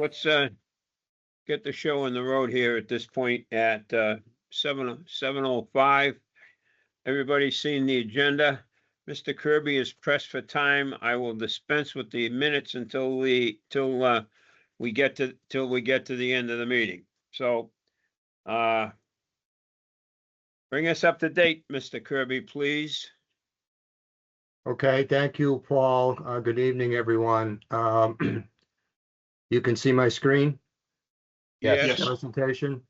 let's get the show on the road here at this point at 7:05. Everybody's seen the agenda. Mr. Kirby is pressed for time. I will dispense with the minutes until we get to the end of the meeting. So bring us up to date, Mr. Kirby, please. Okay, thank you, Paul. Good evening, everyone. You can see my screen? Yes. Presentation.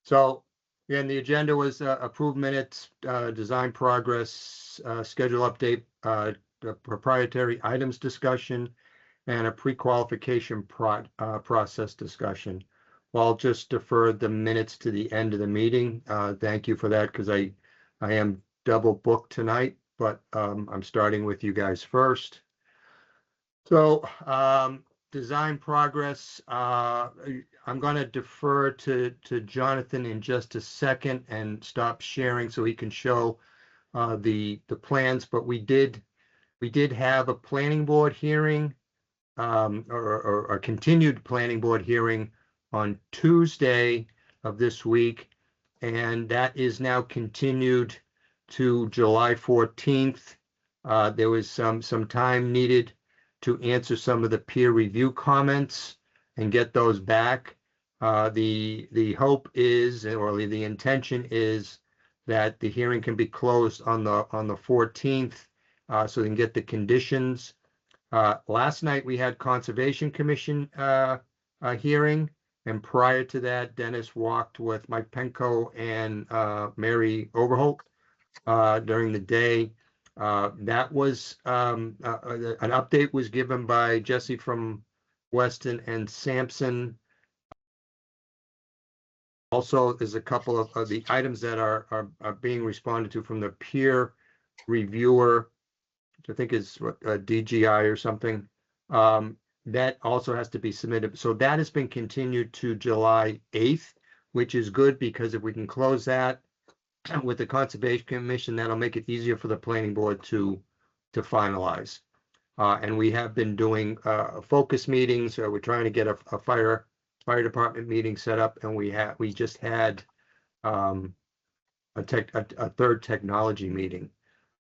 So, again, the agenda was approved minutes, design progress, schedule update, the proprietary items discussion, and a pre-qualification process discussion. Well, I'll just defer the minutes to the end of the meeting. Thank you for that, because I am double booked tonight, but I'm starting with you guys first. So design progress, I'm going to defer to Jonathan in just a second and stop sharing so he can show the plans. But we did have a planning board hearing, or a continued planning board hearing on Tuesday of this week, and that is now continued to July 14th. There was some time needed to answer some of the peer review comments and get those back. The hope is, or the intention is, that the hearing can be closed on the 14th, so they can get the conditions. Last night we had Conservation Commission hearing, and prior to that, Dennis walked with Mike Penko and Mary Overholt during the day. That was an update was given by Jesse from Weston and Sampson. Also, there's a couple of the items that are being responded to from the peer reviewer, which I think is DGI or something. That also has to be submitted. So that has been continued to July 8th, which is good, because if we can close that with the Conservation Commission, that'll make it easier for the planning board to finalize. And we have been doing focus meetings. We're trying to get a fire department meeting set up, and we just had a third technology meeting.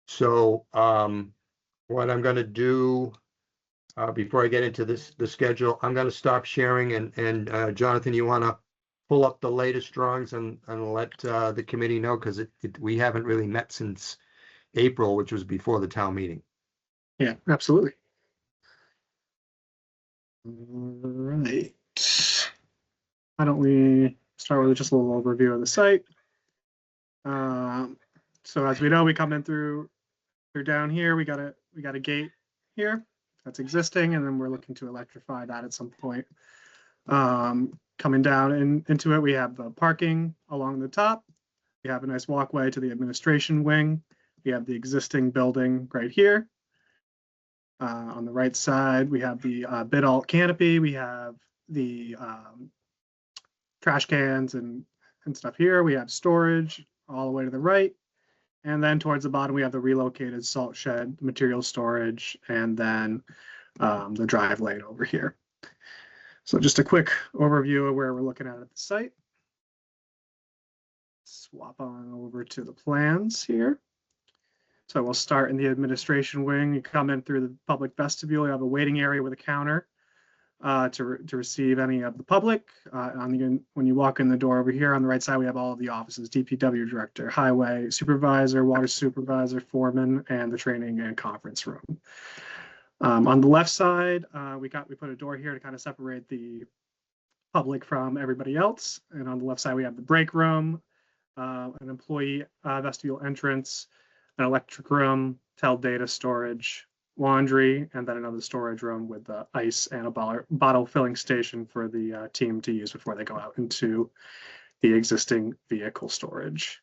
So what I'm going to do before I get into the schedule, I'm going to stop sharing, and Jonathan, you want to pull up the latest drawings and let the committee know, because we haven't really met since April, which was before the town meeting. Yeah, absolutely. All right. Why don't we start with just a little overview of the site? So as we know, we come in through down here. We got a gate here that's existing, and then we're looking to electrify that at some point. Coming down into it, we have the parking along the top. We have a nice walkway to the administration wing. We have the existing building right here. On the right side, we have the bid alt canopy. We have the trash cans and stuff here. We have storage all the way to the right. And then towards the bottom, we have the relocated salt shed, material storage, and then the drive lane over here. So just a quick overview of where we're looking at the site. Swap on over to the plans here. So we'll start in the administration wing. You come in through the public vestibule. You have a waiting area with a counter to receive any of the public. When you walk in the door over here on the right side, we have all of the offices: DPW director, highway supervisor, water supervisor, foreman, and the training and conference room. On the left side, we put a door here to kind of separate the public from everybody else. And on the left side, we have the break room, an employee vestibule entrance, an electric room, tel data storage, laundry, and then another storage room with the ice and a bottle filling station for the team to use before they go out into the existing vehicle storage.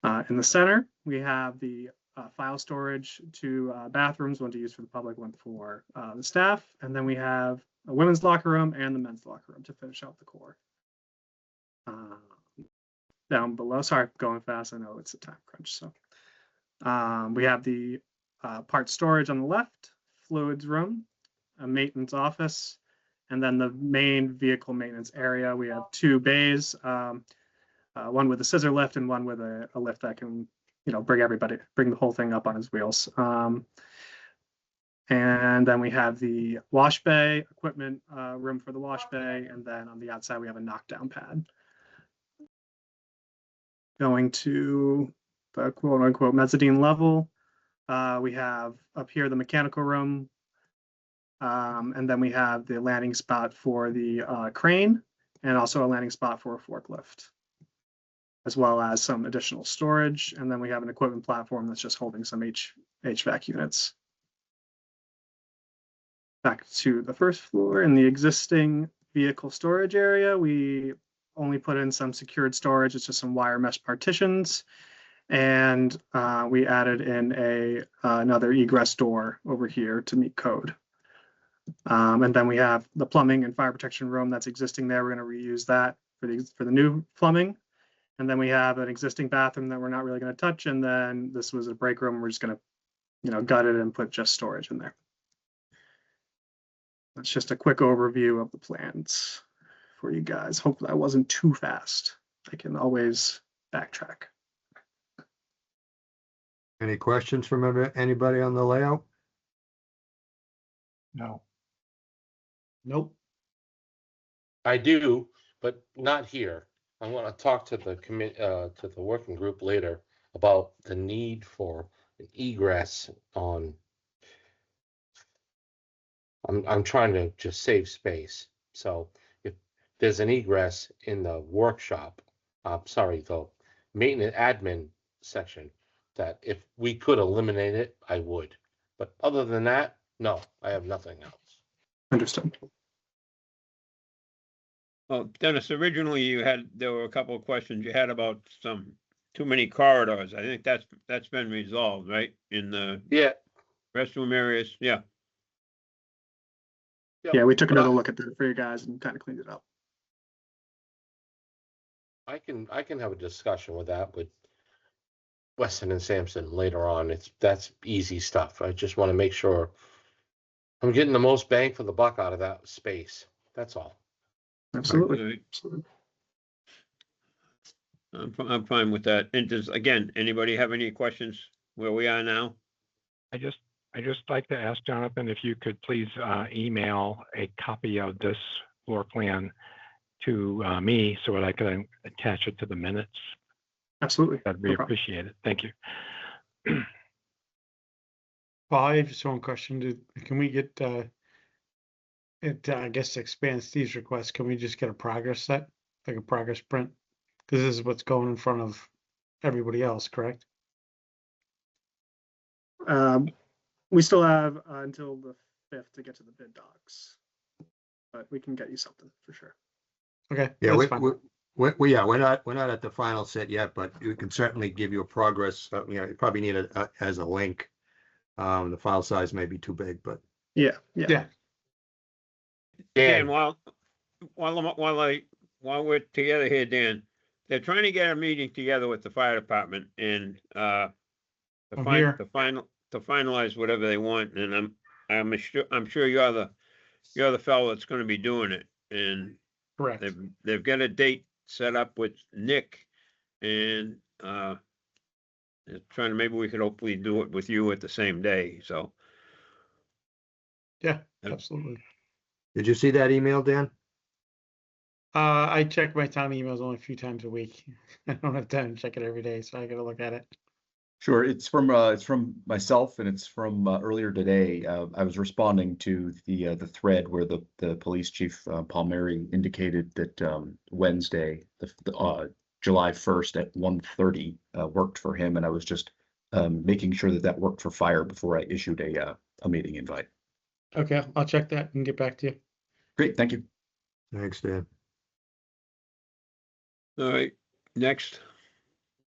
In the center, we have the file storage, two bathrooms, one to use for the public, one for the staff. And then we have a women's locker room and the men's locker room to finish out the core. Down below, sorry, going fast, I know it's a time crunch. So we have the part storage on the left, fluids room, a maintenance office, And then the main vehicle maintenance area, we have 2 bays, one with a scissor lift and one with a lift that can, bring the whole thing up on his wheels. And then we have the wash bay equipment room for the wash bay. And then on the outside, we have a knockdown pad. Going to the quote unquote mezzanine level, we have up here the mechanical room. And then we have the landing spot for the crane and also a landing spot for a forklift, as well as some additional storage. And then we have an equipment platform that's just holding some HVAC units. Back to the first floor, in the existing vehicle storage area, we only put in some secured storage. It's just some wire mesh partitions. And we added in another egress door over here to meet code. And then we have the plumbing and fire protection room that's existing there. We're going to reuse that for the new plumbing. And then we have an existing bathroom that we're not really going to touch. And then this was a break room. We're just going to, gut it and put just storage in there. That's just a quick overview of the plans for you guys. Hope that wasn't too fast. I can always backtrack. Any questions from anybody on the layout? No. Nope. I do, but not here. I want to talk to the to the working group later about the need for an egress on. I'm trying to just save space. So if there's an egress in the workshop, the maintenance admin section, that if we could eliminate it, I would. But other than that, no, I have nothing else. Understood. Well, Dennis, originally there were a couple of questions you had about too many corridors. I think that's been resolved, right? In the restroom areas, yeah. Yep. Yeah, we took another look at that for you guys and kind of cleaned it up. I can have a discussion with that with Weston and Sampson later on. That's easy stuff. I just want to make sure I'm getting the most bang for the buck out of that space. That's all. Absolutely. I'm fine with that. And does, again, anybody have any questions where we are now? I just like to ask Jonathan if you could please email a copy of this floor plan to me so that I can attach it to the minutes. Absolutely. That'd be appreciated. Thank you. Well, I have just one question. Can we get I guess to expand Steve's request, can we just get a progress set, like a progress print? Because this is what's going in front of everybody else, correct? We still have until the 5th to get to the bid docs, but we can get you something for sure. Okay. Yeah, that's fine. we're not at the final set yet, but we can certainly give you a progress. You probably need it as a link. The file size may be too big, but Yeah. Dan, while we're together here, Dan, they're trying to get a meeting together with the fire department and to finalize whatever they want. And I'm sure you're the fellow that's going to be doing it. And Correct. they've got a date set up with Nick, and trying to, maybe we could hopefully do it with you at the same day. So Yeah, absolutely. did you see that email, Dan? I check my town emails only a few times a week. I don't have time to check it every day, so I gotta look at it. Sure, it's from myself, and it's from earlier today. I was responding to the thread where the police chief Palmieri indicated that Wednesday, the July 1st at 1:30 worked for him, and I was just making sure that worked for fire before I issued a meeting invite. Okay, I'll check that and get back to you. Great, thank you. Thanks, Dan. all right, next,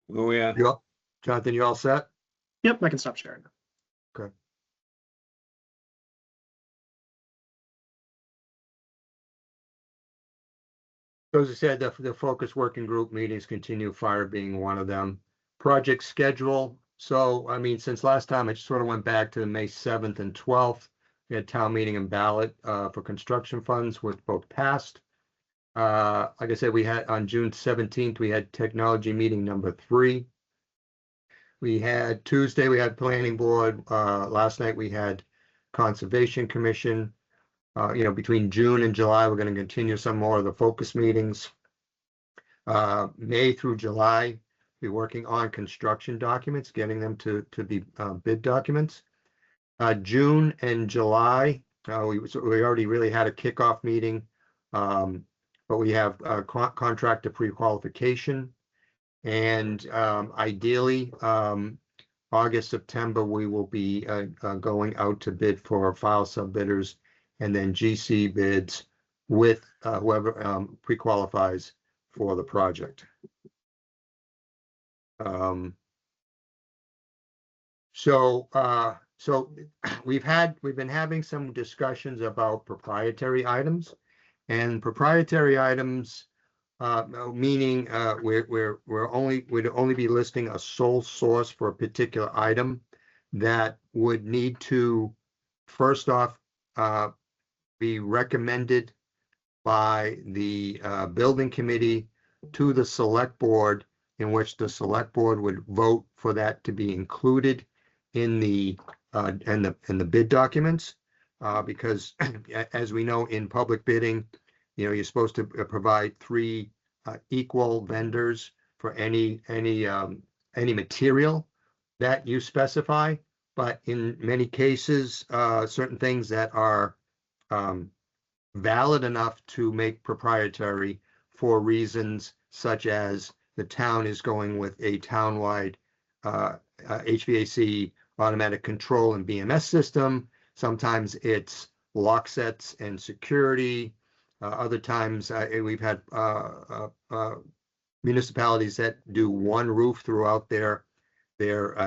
where we at? Jonathan, you all set? Yep, I can stop sharing. Okay. So as I said, the focus working group meetings continue, fire being one of them. Project schedule. So, I mean, since last time, I just sort of went back to May 7th and 12th. We had town meeting and ballot for construction funds, which both passed. Like I said, we had on June 17th, we had technology meeting number 3. We had Tuesday, we had planning board. Last night we had conservation commission. Between June and July, we're going to continue some more of the focus meetings. May through July, be working on construction documents, getting them to be bid documents. June and July, we already really had a kickoff meeting, but we have contractor pre-qualification, and ideally, August, September, we will be going out to bid for file subbidders, and then GC bids with whoever pre-qualifies for the project. So we've been having some discussions about proprietary items, and proprietary items, meaning we'd only be listing a sole source for a particular item that would need to first off be recommended by the building committee to the select board, in which the select board would vote for that to be included in the bid documents, because as we know in public bidding, you're supposed to provide 3 equal vendors for any material that you specify. But in many cases, certain things that are valid enough to make proprietary for reasons such as the town is going with a townwide HVAC automatic control and BMS system. Sometimes it's lock sets and security. Other times we've had municipalities that do one roof throughout their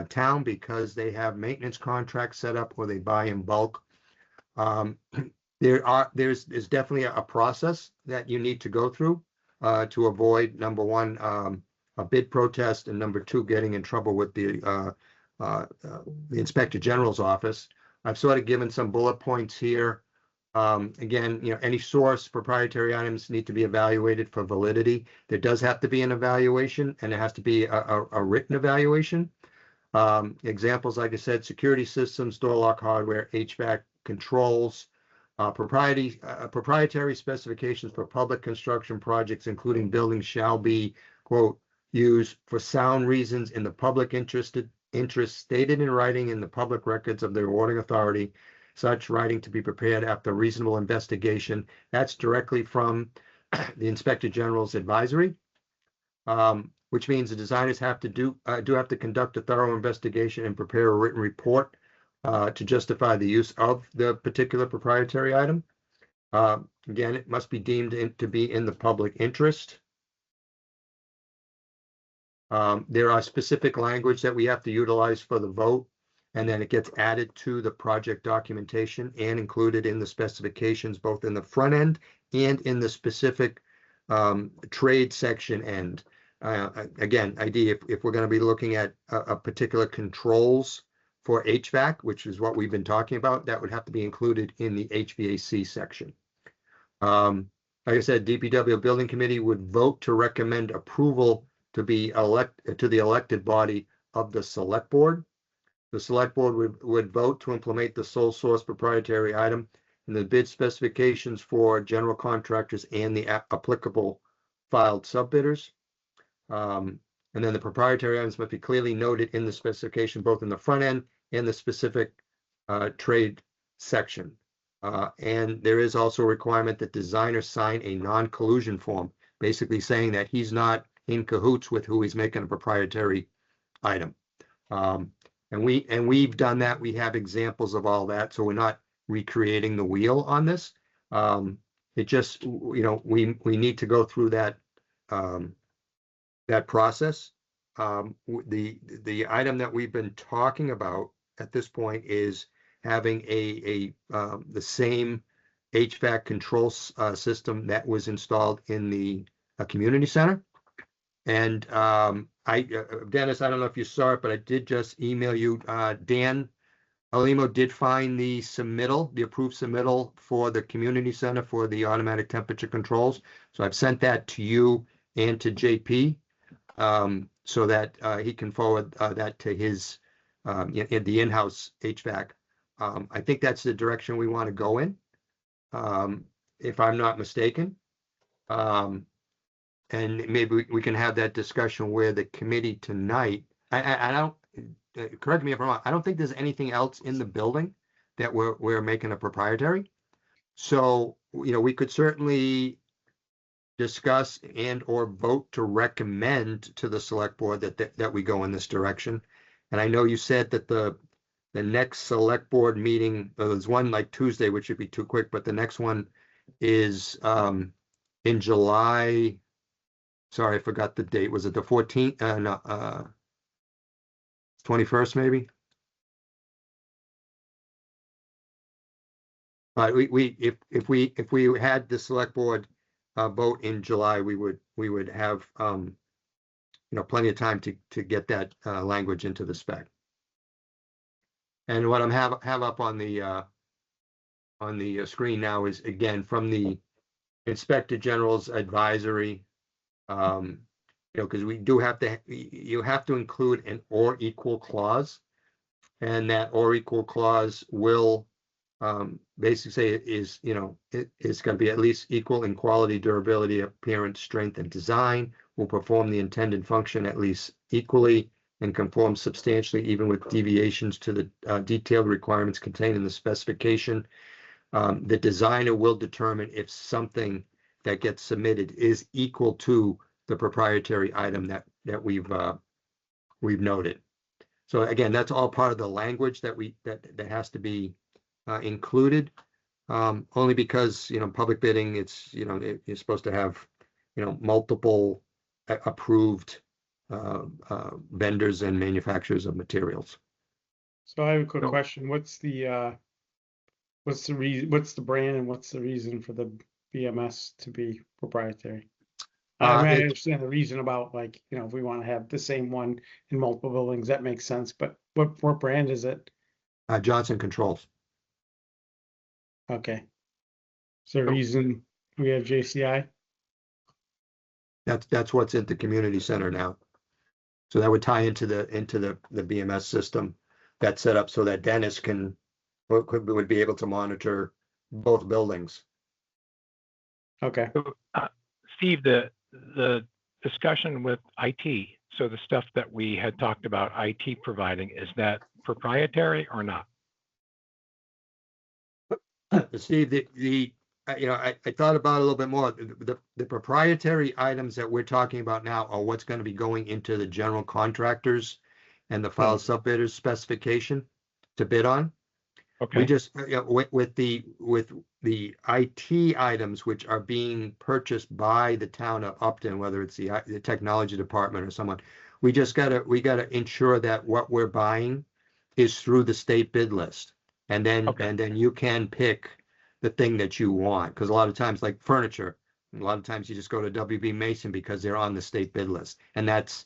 town because they have maintenance contracts set up or they buy in bulk. There's definitely a process that you need to go through to avoid, number one, a bid protest, and number 2, getting in trouble with the Inspector General's office. I've sort of given some bullet points here. Again, any source proprietary items need to be evaluated for validity. There does have to be an evaluation, and it has to be a written evaluation. Examples, like I said, security systems, door lock hardware, HVAC controls, proprietary specifications for public construction projects, including buildings, shall be, quote, used for sound reasons in the public interest stated in writing in the public records of the awarding authority, such writing to be prepared after reasonable investigation. That's directly from the Inspector General's advisory, which means the designers have to do have to conduct a thorough investigation and prepare a written report to justify the use of the particular proprietary item. Again, it must be deemed to be in the public interest. There are specific language that we have to utilize for the vote, and then it gets added to the project documentation and included in the specifications, both in the front end and in the specific trade section end. Again, idea if we're going to be looking at a particular controls for HVAC, which is what we've been talking about, that would have to be included in the HVAC section. Like I said, DPW Building Committee would vote to recommend approval to be to the elected body of the select board. The select board would vote to implement the sole source proprietary item in the bid specifications for general contractors and the applicable filed subbidders. And then the proprietary items must be clearly noted in the specification, both in the front end and the specific trade section. And there is also a requirement that designers sign a non-collusion form, basically saying that he's not in cahoots with who he's making a proprietary item. And we've done that. We have examples of all that, so we're not recreating the wheel on this. It just, we need to go through that that process. The item that we've been talking about at this point is having the same HVAC control system that was installed in the community center. And Dennis, I don't know if you saw it, but I did just email you. Dan Alimo did find the submittal, the approved submittal for the community center for the automatic temperature controls. So I've sent that to you and to JP, so that he can forward that to his in the in-house HVAC. I think that's the direction we want to go in, if I'm not mistaken. And maybe we can have that discussion with the committee tonight. I don't, correct me if I'm wrong, I don't think there's anything else in the building that we're making a proprietary. So, we could certainly discuss and or vote to recommend to the select board that we go in this direction. And I know you said that the next select board meeting, there's one like Tuesday, which would be too quick, but the next one is in July. Sorry, I forgot the date. Was it the 14th? No, 21st maybe? But if we had the select board vote in July, we would have plenty of time to get that language into the spec. And what I'm have up on the screen now is again from the Inspector General's advisory. Because we do have to, you have to include an or equal clause, and that or equal clause will basically say it is, it's going to be at least equal in quality, durability, appearance, strength, and design, will perform the intended function at least equally, and conform substantially even with deviations to the detailed requirements contained in the specification. The designer will determine if something that gets submitted is equal to the proprietary item that we've noted. So again, that's all part of the language that has to be included. Only because public bidding, it's you're supposed to have multiple approved vendors and manufacturers of materials. So I have a quick question. What's the reason? What's the brand and what's the reason for the BMS to be proprietary? I mean, I understand the reason about if we want to have the same one in multiple buildings, that makes sense. But what brand is it? Johnson Controls. Okay. Is there a reason we have JCI? That's what's at the community center now. So that would tie into the BMS system that's set up so that Dennis would be able to monitor both buildings. Okay. Steve, the discussion with IT, so the stuff that we had talked about IT providing, is that proprietary or not? Steve, I thought about it a little bit more. The proprietary items that we're talking about now are what's going to be going into the general contractors and the file subbidders specification to bid on. Okay. We just with the IT items which are being purchased by the town of Upton, whether it's the technology department or someone, we gotta ensure that what we're buying is through the state bid list, and then you can pick the thing that you want, because a lot of times, like furniture, a lot of times you just go to WB Mason because they're on the state bid list, and that's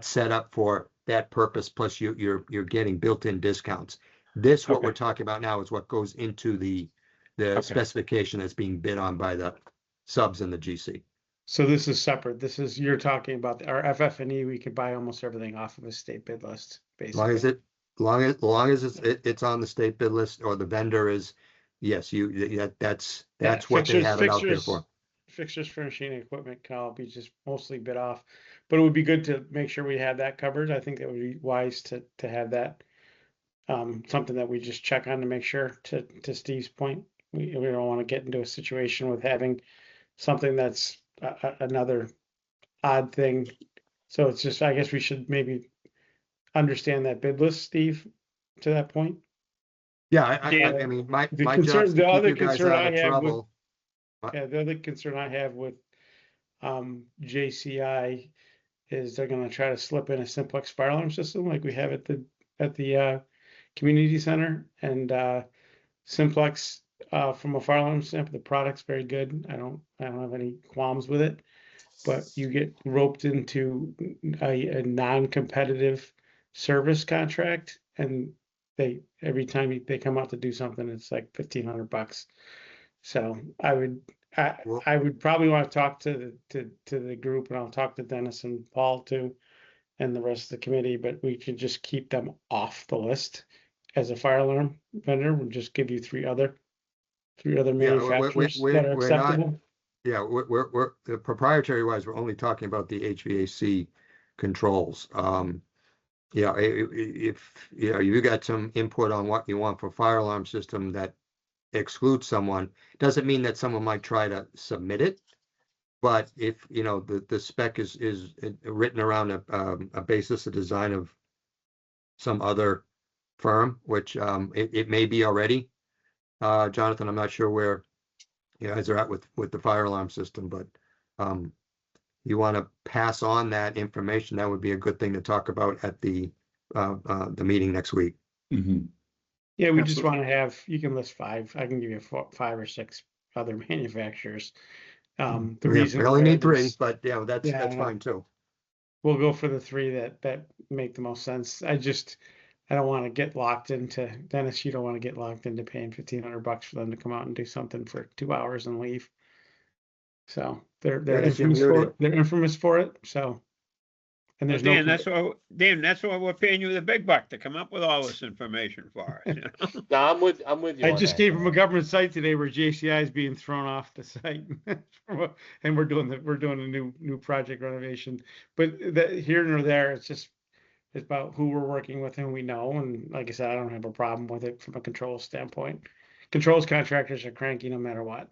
set up for that purpose. Plus you're getting built-in discounts. What we're talking about now is what goes into the specification that's being bid on by the subs and the GC. So this is separate. You're talking about our FF&E. We could buy almost everything off of a state bid list, basically. Long as it's on the state bid list, or the vendor is, yes, that's what they have it out there for. Fixtures, furnishing, and equipment can all be just mostly bid off, but it would be good to make sure we have that covered. I think that would be wise to have that. Something that we just check on to make sure, to Steve's point, we don't want to get into a situation with having something that's another odd thing. So it's just, I guess we should maybe understand that bid list, Steve, to that point. Yeah, I mean, my job is to keep you guys out of trouble. Yeah, the other concern I have with JCI is they're going to try to slip in a simplex fire alarm system like we have at the community center, and simplex from a fire alarm standpoint, the product's very good. I don't have any qualms with it, but you get roped into a non-competitive service contract, and every time they come out to do something, it's like $1,500. So Well- I would probably want to talk to the group, and I'll talk to Dennis and Paul too, and the rest of the committee, but we can just keep them off the list as a fire alarm vendor. We'll just give you three other manufacturers that are we're not- acceptable. Yeah, we're the proprietary wise, we're only talking about the HVAC controls. Yeah, if, you know, you got some input on what you want for fire alarm system that excludes someone, doesn't mean that someone might try to submit it. But if, you know, the spec is written around a basis, a design of some other firm, which it may be already. Jonathan, I'm not sure where you guys are at with the fire alarm system, but you want to pass on that information, that would be a good thing to talk about at the meeting next week. Mhm. Yeah, we just Absolutely. want to have, you can list five. I can give you 5 or 6 other manufacturers. The We reason only why need 3, there's- but yeah, that's Yeah, I know. fine too. we'll go for the 3 that make the most sense. I don't want to get locked into, Dennis, you don't want to get locked into paying $1,500 for them to come out and do something for 2 hours and leave. So they're Dennis, you're infamous for muted. it. They're infamous for it. So, and there's no. Dan, that's why we're paying you the big buck to come up with all this information for us. You know? No, I'm with you. I on just that, came from a John. government site today where JCI is being thrown off the site, and we're doing a new project renovation. But here nor there, it's about who we're working with and we know. And like I said, I don't have a problem with it from a control standpoint. Controls contractors are cranky no matter what.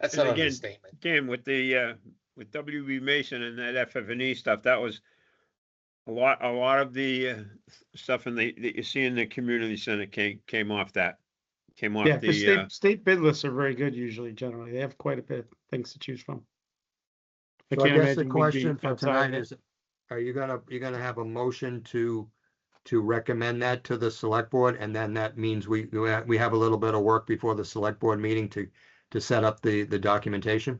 That's And an again, understatement. Dan, with the with WB Mason and that FF&E stuff, that was a lot of the stuff that you see in the community center came off that. Came off Yeah, because the state bid lists are very good usually. Generally, they have quite a bit of things to choose from. I So I can't guess the imagine we'd be question for outside of tonight it. is, are you gonna have a motion to recommend that to the select board? And then that means we have a little bit of work before the select board meeting to set up the documentation?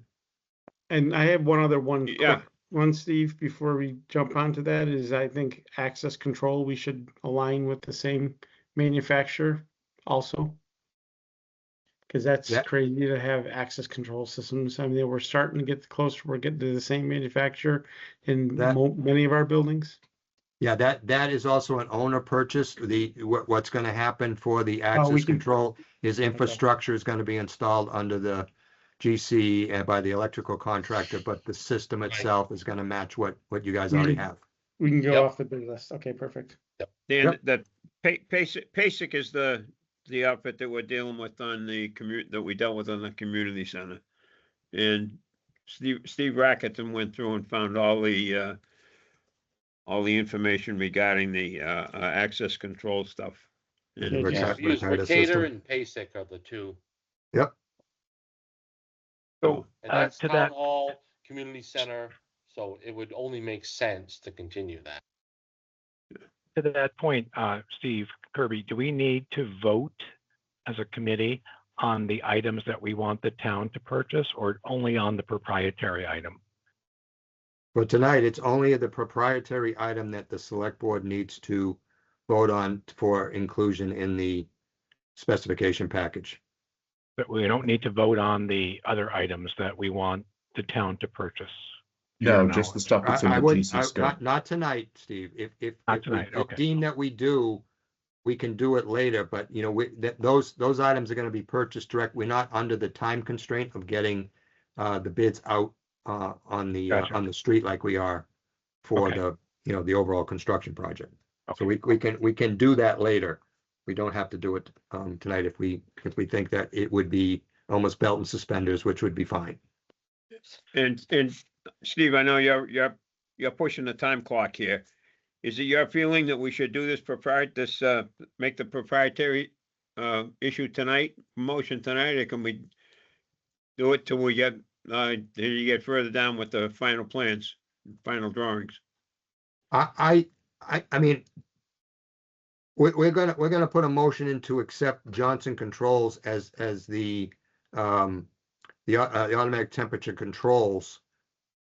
And I have one other Yeah. quick one, Steve, before we jump onto that, is I think access control, we should align with the same manufacturer also. Because that's Yeah. crazy to have access control systems. I mean, we're starting to get closer, we're getting to the same manufacturer in That- many of our buildings. Yeah, that is also an owner purchase. What's gonna happen for the access can- control is infrastructure is gonna be installed under the GC by the electrical contractor, but the system itself is gonna match what you guys already have. We can go Yep. off the bid list. Okay, perfect. Dan, Yep. that PASIC is the outfit that we're dealing with on that we dealt with on the community center. And Steve Rackerton went through and found all the information regarding the access control stuff. And Yeah, Yeah, just- we use Ricardo Mercator system. and PASIC are the two. So And that's to town that, hall, community center, so it would only make sense to continue that. to that point, Steve Kirby, do we need to vote as a committee on the items that we want the town to purchase, or only on the proprietary item? For tonight, it's only the proprietary item that the select board needs to vote on for inclusion in the specification package. But we don't need to vote on the other items that we want the town to purchase? to No, your just the knowledge. stuff that's in I the would, GC scope. not tonight, Steve. If Not we tonight, okay. deem that we do, we can do it later, but you know, those items are gonna be purchased direct. We're not under the time constraint of getting the bids out on the Gotcha. street like we are for Okay. the overall construction project. So Okay. we can do that later. We don't have to do it tonight if we think that it would be almost belt and suspenders, which would be fine. And Steve, I know you're pushing the time clock here. Is it your feeling that we should do this make the proprietary issue tonight, motion tonight, or can we do it till we get you get further down with the final plans, final drawings? I mean, we're gonna put a motion in to accept Johnson Controls as the automatic temperature controls.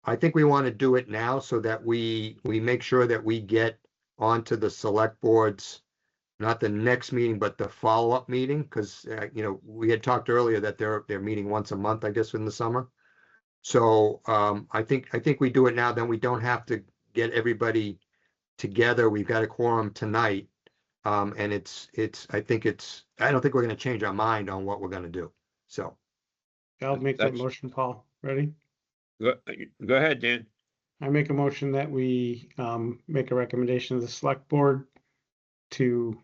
I think we want to do it now so that we make sure that we get onto the select boards, not the next meeting, but the follow-up meeting, because, you know, we had talked earlier that they're meeting once a month, I guess, in the summer. So I think we do it now, then we don't have to get everybody together. We've got a quorum tonight. And I don't think we're gonna change our mind on what we're gonna do. So, I'll make that That's- motion, Paul. Ready? Go ahead, Dan. I make a motion that we make a recommendation to the select board to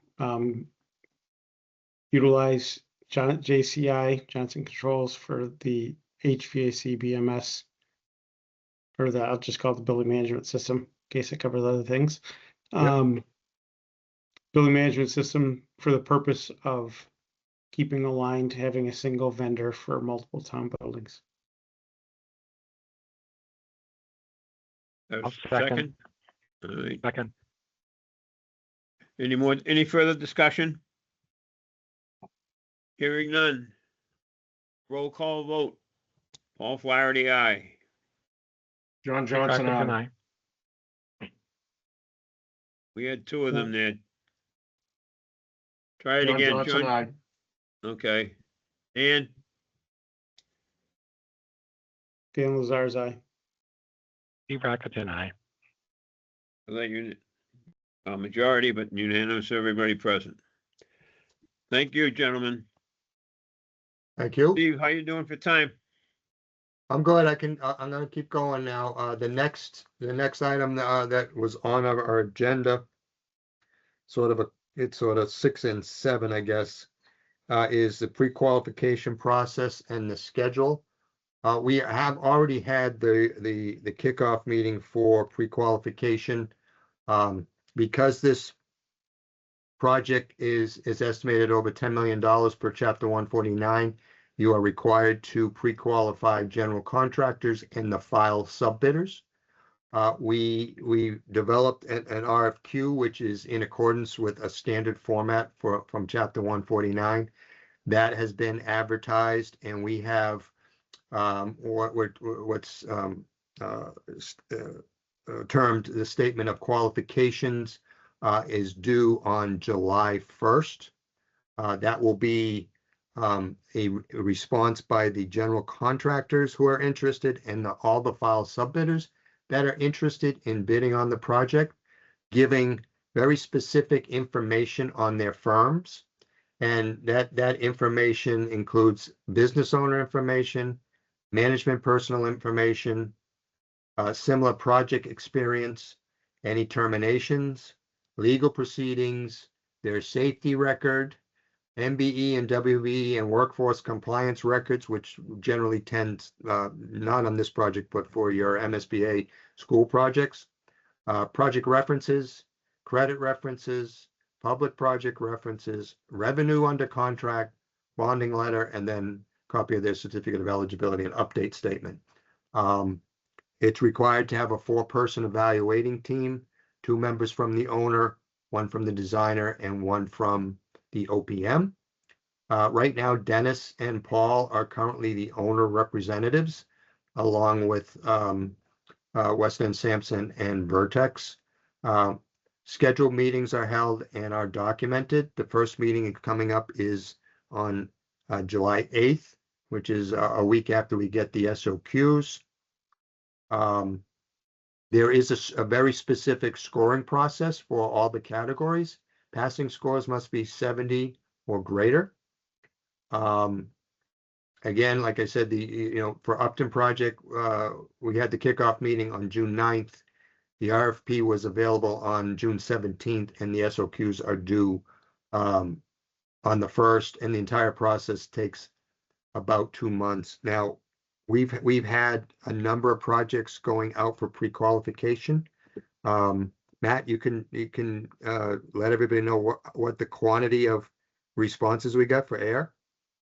utilize JCI, Johnson Controls, for the HVAC BMS, or I'll just call it the building management system, in case it covers other things. Building management system for the purpose of keeping aligned, having a single vendor for multiple town buildings. I'll second. All right. Second. Any further discussion? Hearing none. Roll call vote. Paul Flaherty, aye. John Johnson, Atkinson, aye. aye. We had two of them there. Try it John again, Johnson, John. aye. Okay. Dan, Dan Lazar's aye. Steve Atkinson, aye. let you, a majority, but unanimous, everybody present. Thank you, gentlemen. thank you. Steve, how you doing for time? I'm good. I'm gonna keep going now. The next item that was on our agenda, it's sort of 6 and 7, I guess, is the pre-qualification process and the schedule. We have already had the kickoff meeting for pre-qualification. Because this project is estimated over $10 million per Chapter 149, you are required to pre-qualify general contractors and the file subbidders. We developed an RFQ, which is in accordance with a standard format from Chapter 149. That has been advertised, and we have what's termed the statement of qualifications is due on July 1st. That will be a response by the general contractors who are interested and all the file subbidders that are interested in bidding on the project, giving very specific information on their firms. And that information includes business owner information, management personal information, similar project experience, any terminations, legal proceedings, their safety record, MBE and WBE and workforce compliance records, which generally tend, not on this project, but for your MSBA school projects, project references, credit references, public project references, revenue under contract, bonding letter, and then copy of their certificate of eligibility and update statement. It's required to have a 4-person evaluating team, 2 members from the owner, 1 from the designer, and 1 from the OPM. Right now, Dennis and Paul are currently the owner representatives, along with West End Sampson and Vertex. Scheduled meetings are held and are documented. The first meeting coming up is on July 8th, which is a week after we get the SOQs. There is a very specific scoring process for all the categories. Passing scores must be 70 or greater. Again, like I said, for Upton project, we had the kickoff meeting on June 9th. The RFP was available on June 17th, and the SOQs are due on the 1st, and the entire process takes about 2 months. Now, we've had a number of projects going out for pre-qualification. Matt, you can let everybody know what the quantity of responses we got for air.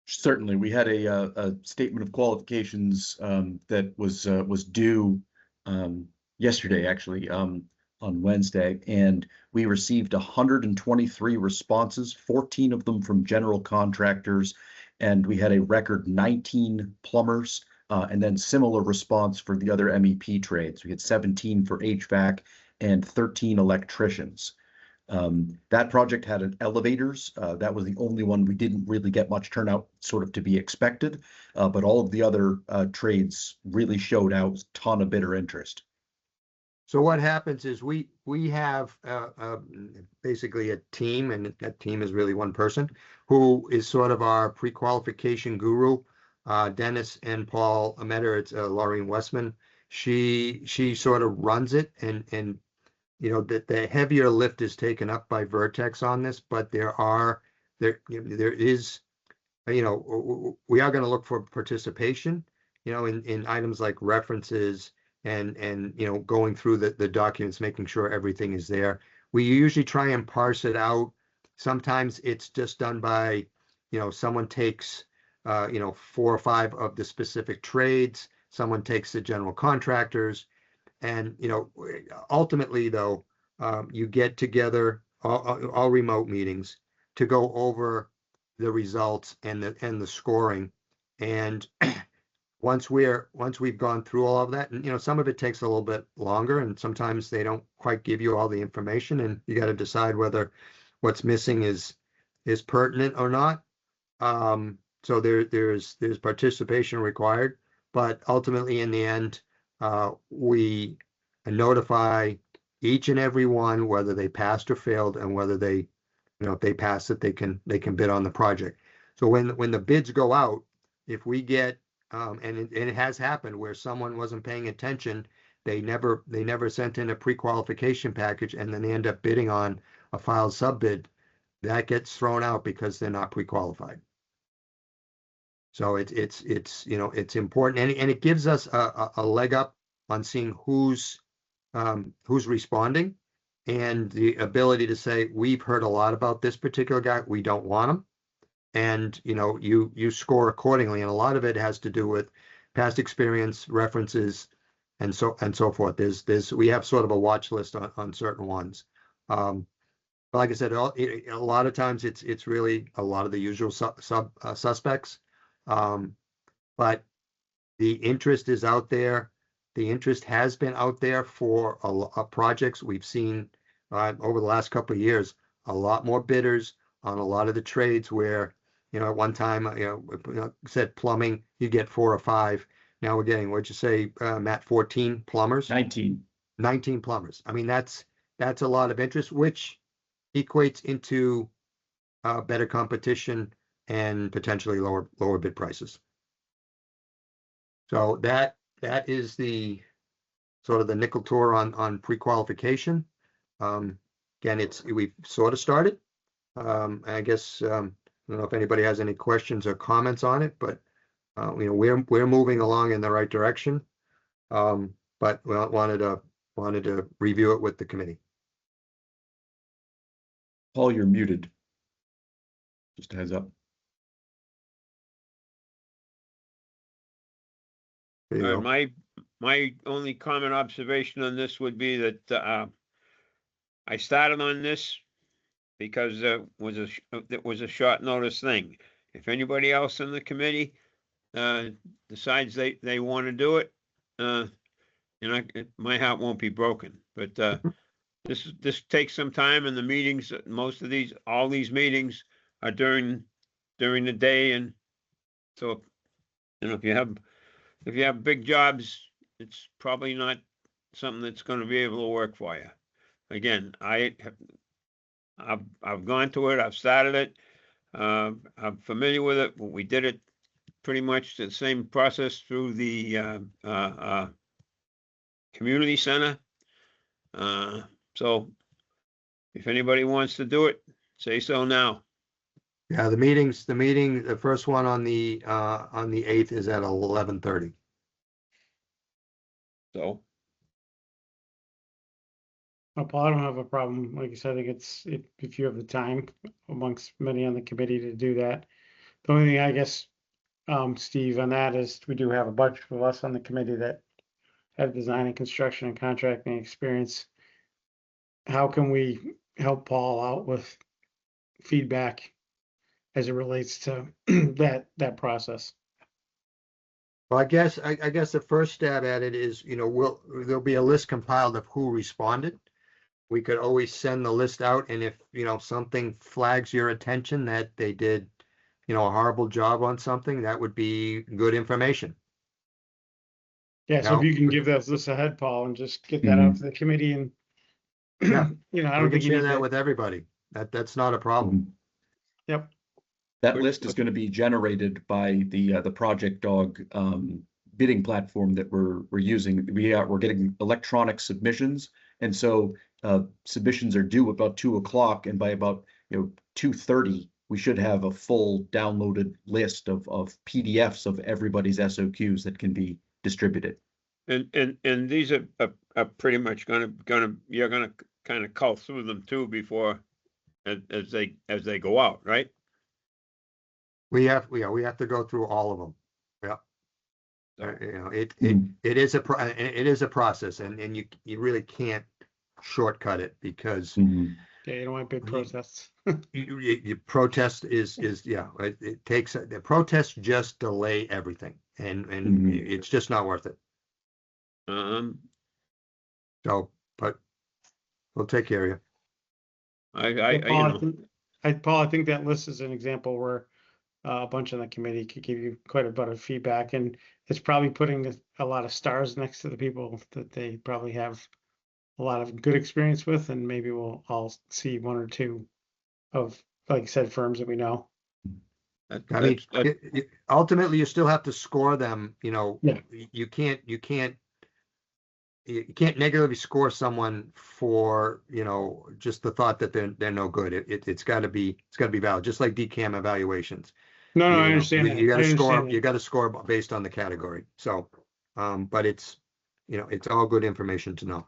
Certainly, we had a statement of qualifications that was due yesterday, actually, on Wednesday, and we received 123 responses, 14 of them from general contractors, and we had a record 19 plumbers, and then similar response for the other MEP trades. We had 17 for HVAC and 13 electricians. That project had an elevators. That was the only one we didn't really get much turnout, sort of to be expected. But all of the other trades really showed out a ton of bidder interest. So what happens is we have basically a team, and that team is really one person who is sort of our pre-qualification guru. Dennis and Paul Ametter, it's Laureen Westman. She sort of runs it, and you know that the heavier lift is taken up by Vertex on this, but there is, you know, we are going to look for participation, you know, in items like references and you know, going through the documents, making sure everything is there. We usually try and parse it out. Sometimes it's just done by, you know, someone takes you know, 4 or 5 of the specific trades, someone takes the general contractors, and you know, ultimately though, you get together all remote meetings to go over the results and the scoring. And once we've gone through all of that, and you know, some of it takes a little bit longer, and sometimes they don't quite give you all the information, and you got to decide whether what's missing is pertinent or not. So there's participation required, but ultimately in the end, we notify each and every one whether they passed or failed, and whether they, you know, if they pass it, they can bid on the project. So when the bids go out, if we get and it has happened where someone wasn't paying attention, they never sent in a pre-qualification package, and then they end up bidding on a filed sub bid, that gets thrown out because they're not pre-qualified. So it's you know, it's important, and it gives us a leg up on seeing who's responding, and the ability to say, we've heard a lot about this particular guy, we don't want him. And you know, you score accordingly, and a lot of it has to do with past experience, references, and so forth. We have sort of a watch list on certain ones. But like I said, a lot of times it's really a lot of the usual suspects. But the interest is out there. The interest has been out there for projects. We've seen over the last couple of years a lot more bidders on a lot of the trades where, you know, at one time, you know, said plumbing, you get 4 or 5. Now we're getting, what'd you say, Matt, 14 plumbers? 19. 19 plumbers. I mean, that's a lot of interest, which equates into better competition and potentially lower bid prices. So that is the sort of the nickel tour on pre-qualification. Again, we've sort of started. I guess I don't know if anybody has any questions or comments on it, but you know, we're moving along in the right direction. But we wanted to review it with the committee. Paul, you're muted. Just a heads up. There you go. My only comment observation on this would be that I started on this because it was a short notice thing. If anybody else in the committee decides they want to do it, you know, my heart won't be broken. But this takes some time, and the meetings, all these meetings are during the day, and so, you know, if you have big jobs, it's probably not something that's going to be able to work for you. Again, I've gone to it. I've started it. I'm familiar with it. We did it pretty much the same process through the community center. So if anybody wants to do it, say so now. Yeah, the first one on the 8th is at 11:30. So. Paul, I don't have a problem. Like I said, I think if you have the time amongst many on the committee to do that. The only thing I guess, Steve, on that is we do have a bunch of us on the committee that have design and construction and contracting experience. How can we help Paul out with feedback as it relates to that process? Well, I guess the first stab at it is, you know, there'll be a list compiled of who responded. we could always send the list out, and if, something flags your attention that they did, a horrible job on something, that would be good information. Yeah, so Now, if you can give this ahead, Paul, and just get that out to the committee and, Yeah. I we don't can think you share need that to, with everybody. That's not a problem. yep. That Good. list is going to be generated by the Project Dog bidding platform that we're using. We're getting electronic submissions, and so submissions are due about 2 o'clock, and by about 2:30 we should have a full downloaded list of PDFs of everybody's SOQs that can be distributed. And these are pretty much you're gonna kind of cull through them too before, as they go out, right? We have to go through all of them. Yeah. So, It is a process, and you really can't shortcut it, because Yeah, you don't want big You- protests. you protest it takes, the protests just delay everything, and it's just not worth it. So, but we'll take care of you. Yeah, Paul, I think that list is an example where a bunch on the committee could give you quite a bit of feedback, and it's probably putting a lot of stars next to the people that they probably have a lot of good experience with, and maybe we'll all see one or two of, like you said, firms that we know. I mean, ultimately, you still have to score them. Yeah. You can't negatively score someone for, just the thought that they're no good. It's got to be valid, just like DCAM evaluations. No, You I know, understand that. You got I to score. understand You that. got to score based on the category. So, but it's all good information to know.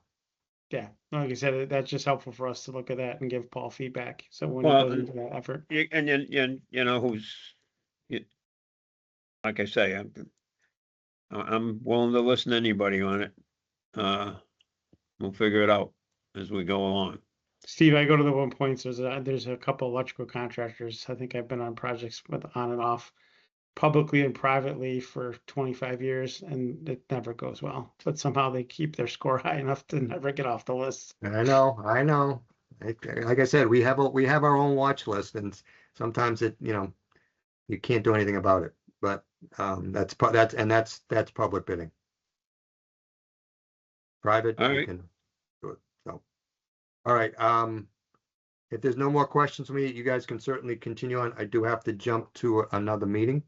Yeah, like I said, that's just helpful for us to look at that and give Paul feedback. So when he Well, goes into that effort. And then, like I say, I'm willing to listen to anybody on it. We'll figure it out as we go along. Steve, I go to the 1 points. There's a couple electrical contractors. I think I've been on projects with on and off, publicly and privately, for 25 years, and it never goes well. But somehow they keep their score high enough to never get off the list. I know. Like I said, we have our own watch list, and sometimes you can't do anything about it. But that's public bidding. Private, All you right. can do it. So, all right. If there's no more questions for me, you guys can certainly continue on. I do have to jump to another meeting.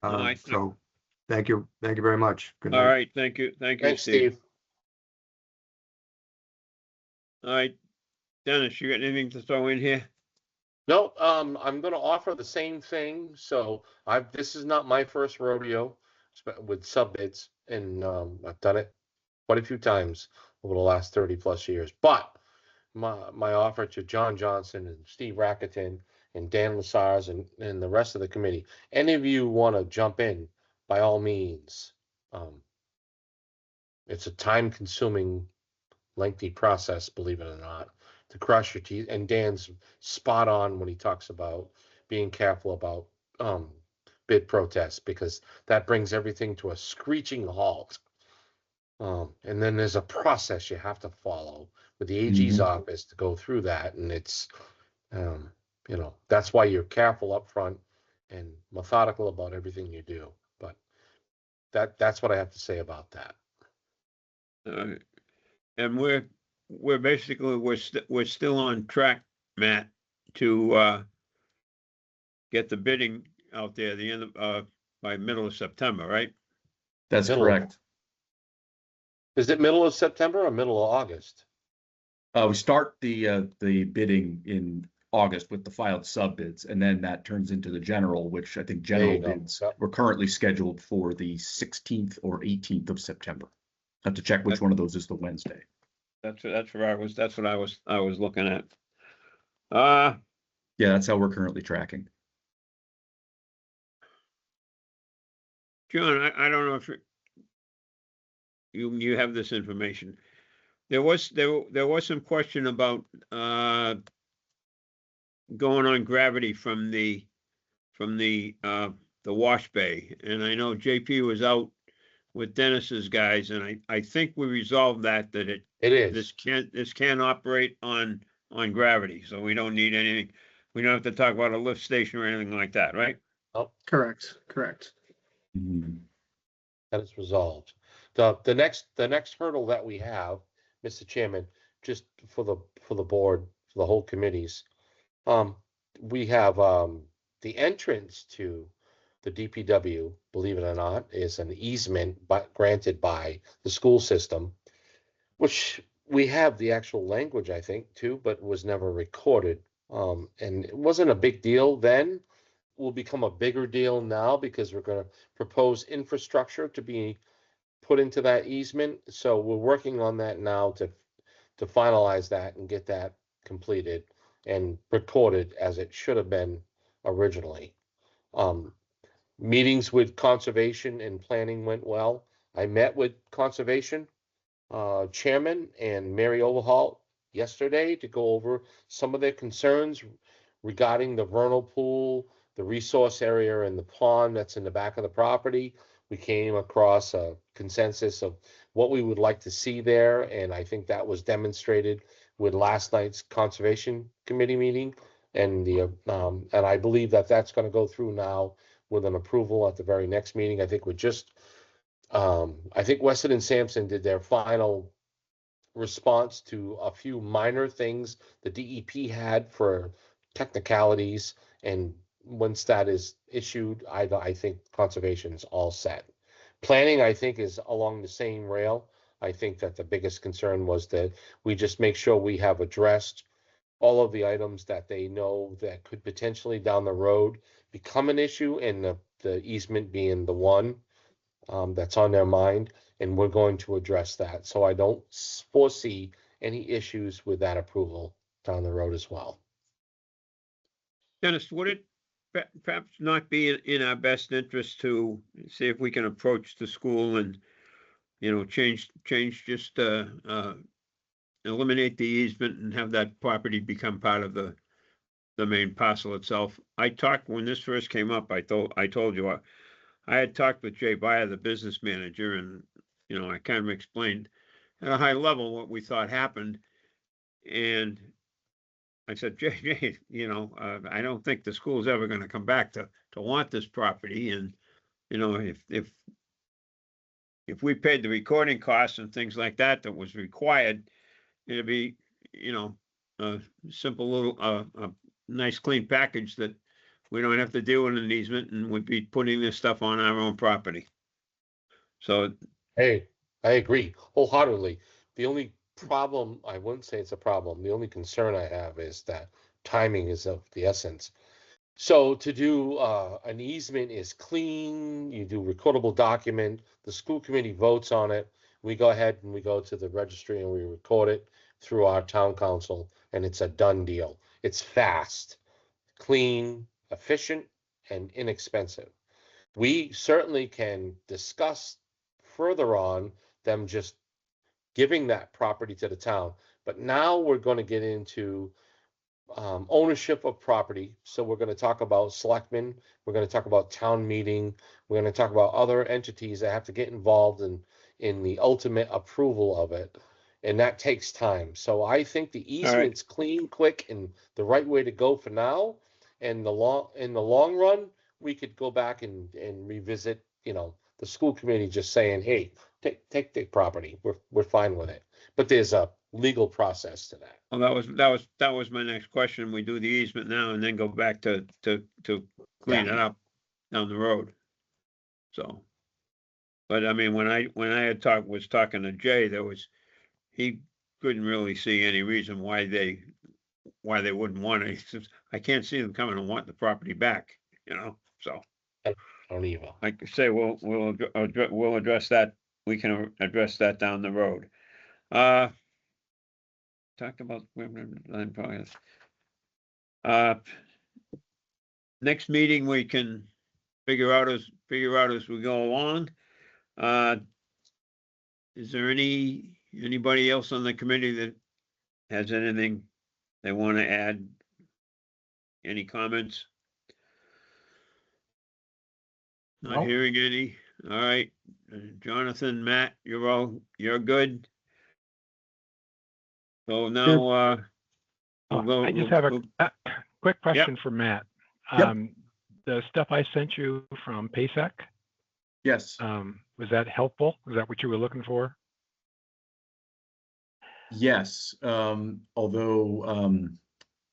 All right. So, thank you very much. Good All night. right, thank you, Thanks, Steve. Steve. All right, Dennis, you got anything to throw in here? No, I'm going to offer the same thing. So this is not my first rodeo with sub bids, and I've done it quite a few times over the last 30 plus years. But my offer to John Johnson and Steve Rackerton and Dan Lasars and the rest of the committee, any of you want to jump in, by all means. It's a time-consuming, lengthy process, believe it or not, to cross your teeth. And Dan's spot on when he talks about being careful about bid protests, because that brings everything to a screeching halt. And then there's a process you have to follow with the AG's office to go through that, and it's that's why you're careful up front and methodical about everything you do. But that's what I have to say about that. And we're basically, we're still on track, Matt, to get the bidding out there the end of by middle of September, right? That's Middle. correct. Is it middle of September or middle of August? We start the bidding in August with the filed sub bids, and then that turns into the general, which I think general go. bids Yep. were currently scheduled for the 16th or 18th of September. I have to check which one of those is the Wednesday. That's what I was looking at. Yeah, that's how we're currently tracking. John, I don't know if you have this information. There was some question about going on gravity from the wash bay, and I know JP was out with Dennis's guys, and I think we resolved that It this is. can't operate on gravity, so we don't need anything. We don't have to talk about a lift station or anything like that, right? Correct, correct. Mhm. That is resolved. The next hurdle that we have, Mr. Chairman, just for the board, for the whole committees, we have the entrance to the DPW, believe it or not, is an easement granted by the school system, which we have the actual language, I think, too, but was never recorded. And it wasn't a big deal then. Will become a bigger deal now because we're going to propose infrastructure to be put into that easement. So we're working on that now to finalize that and get that completed and recorded as it should have been originally. Meetings with conservation and planning went well. I met with conservation chairman and Mary Overhaul yesterday to go over some of their concerns regarding the vernal pool, the resource area and the pond that's in the back of the property. We came across a consensus of what we would like to see there, and I think that was demonstrated with last night's conservation committee meeting. And and I believe that that's going to go through now with an approval at the very next meeting. I think I think Weston and Sampson did their final response to a few minor things the DEP had for technicalities, and once that is issued, I think conservation is all set. Planning, I think, is along the same rail. I think that the biggest concern was that we just make sure we have addressed all of the items that they know that could potentially down the road become an issue, and the easement being the one that's on their mind, and we're going to address that. So I don't foresee any issues with that approval down the road as well. Dennis, would it perhaps not be in our best interest to see if we can approach the school and, change just, eliminate the easement and have that property become part of the main parcel itself? I talked, when this first came up, I told you, I had talked with Jay Byer, the business manager, and, I kind of explained at a high level what we thought happened. And I said, Jay, I don't think the school's ever going to come back to want this property. And, if we paid the recording costs and things like that was required, it'd be, a simple little, a nice clean package that we don't have to deal with an easement, and we'd be putting this stuff on our own property. So, Hey, I agree wholeheartedly. The only problem, I wouldn't say it's a problem, the only concern I have is that timing is of the essence. So to do an easement is clean, you do recordable document, the school committee votes on it, we go ahead and we go to the registry and we record it through our town council, and it's a done deal. It's fast, clean, efficient, and inexpensive. We certainly can discuss further on them just giving that property to the town. But now we're going to get into ownership of property. So we're going to talk about selectmen. We're going to talk about town meeting. We're going to talk about other entities that have to get involved in the ultimate approval of it. And that takes time. So I think the easement's clean, quick, and the right way to go for now. And in the long run, we could go back and revisit, the school committee just saying, hey, take the property. We're fine with it. But there's a legal process to that. well, that was my next question. We do the easement now and then go back to clean it up down the road. So, but I mean, when I was talking to Jay, he couldn't really see any reason why they wouldn't want it. He says, I can't see them coming and want the property back, so. I don't either. Like I say, we'll address that. We can address that down the road. Talked about next meeting we can figure out as we go along. Is there anybody else on the committee that has anything they want to add? Any comments? Not hearing any. All right, Jonathan, Matt, you're good. So now, we'll go. I just have a quick question Yep. for Matt. Yep. The stuff I sent you from PASEC, Yes, was that helpful? Was that what you were looking for? yes. Although,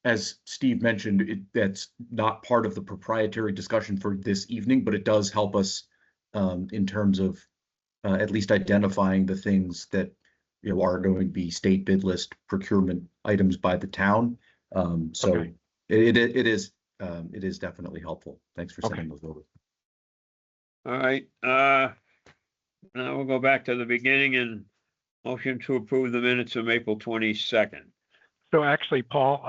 as Steve mentioned, that's not part of the proprietary discussion for this evening, but it does help us in terms of at least identifying the things that are going to be state bid list procurement items by the town. So Okay. it is definitely helpful. Thanks for Okay. sending those over. All right, now we'll go back to the beginning and motion to approve the minutes of April 22nd. So actually, Paul,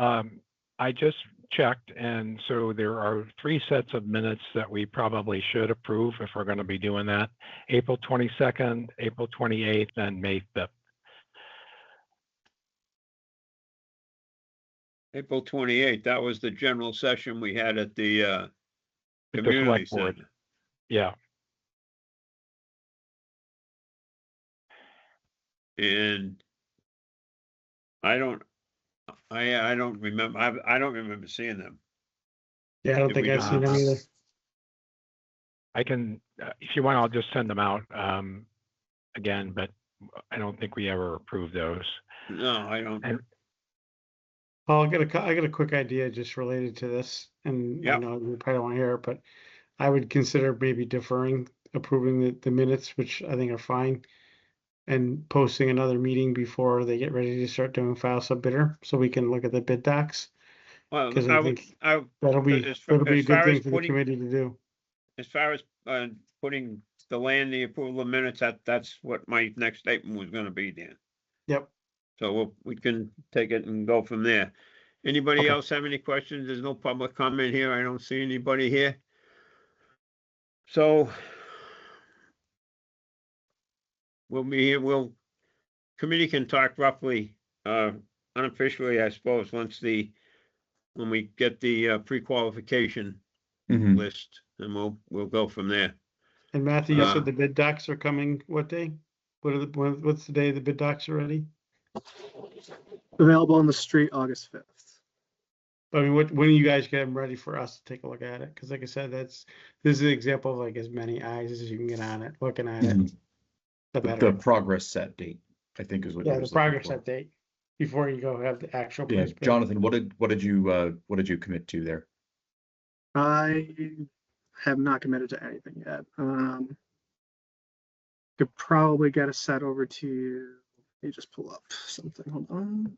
I just checked, and so there are 3 sets of minutes that we probably should approve if we're going to be doing that. April 22nd, April 28th, and May 5th. April 28th, that was the general session we had at the At the community select board. center. Yeah. And I don't remember, I don't remember seeing them. Yeah, I don't Did think we I've do seen them either. I can, if you want, I'll just send them out again, but I don't think we ever approved those. No, I don't. And Paul, I got a quick idea just related to this, and I Yep. know you probably don't want to hear it, but I would consider maybe deferring approving the minutes, which I think are fine, and posting another meeting before they get ready to start doing file sub bidder, so we can look at the bid docs. Well, Because I I would, think I, that'll be as far a good as thing for the putting, committee to do. as far as putting the land, the approval of minutes, that's what my next statement was gonna be, Dan. Yep. So we can take it and go from there. Anybody Okay. else have any questions? There's no public comment here. I don't see anybody here. So we'll be here, committee can talk roughly, unofficially, I suppose, when we get the pre-qualification Mhm. list, and we'll go from there. And Matthew, you Uh, said the bid docs are coming what day? What's the day the bid docs are ready? Available on the street August 5th. I mean, when do you guys get them ready for us to take a look at it? Because like I said, this is an example of like as many eyes as you can get on it, looking at it, Mhm. the The better. progress set date, I think is what. Yeah, you're the just looking progress for. update before you go have the actual. Yeah, place bid. Jonathan, what did you commit to there? I have not committed to anything yet. Could probably get a set over to, let me just pull up something, hold on.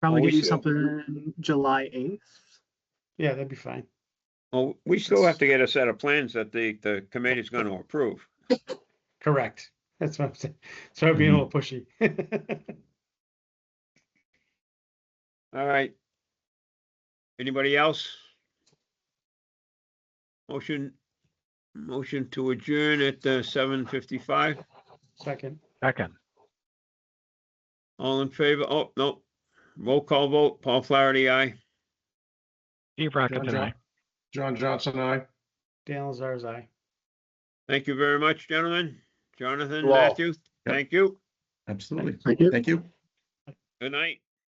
Probably we get you still- something July 8th. Yeah, that'd be fine. Well, we still have to get a set of plans that the committee's gonna approve. Correct. That's what I'm saying. So I'm being a little pushy. All right. Anybody else? Motion to adjourn at 7:55. Second. second, All in favor? Oh, no. Roll call vote. Paul Flaherty, aye. Steve Rocket tonight. John Johnson, aye. Dan Lazar's eye. Thank you very much, gentlemen. Jonathan, You all. Matthew, thank you. Absolutely. Thank you. Thank you. Good night.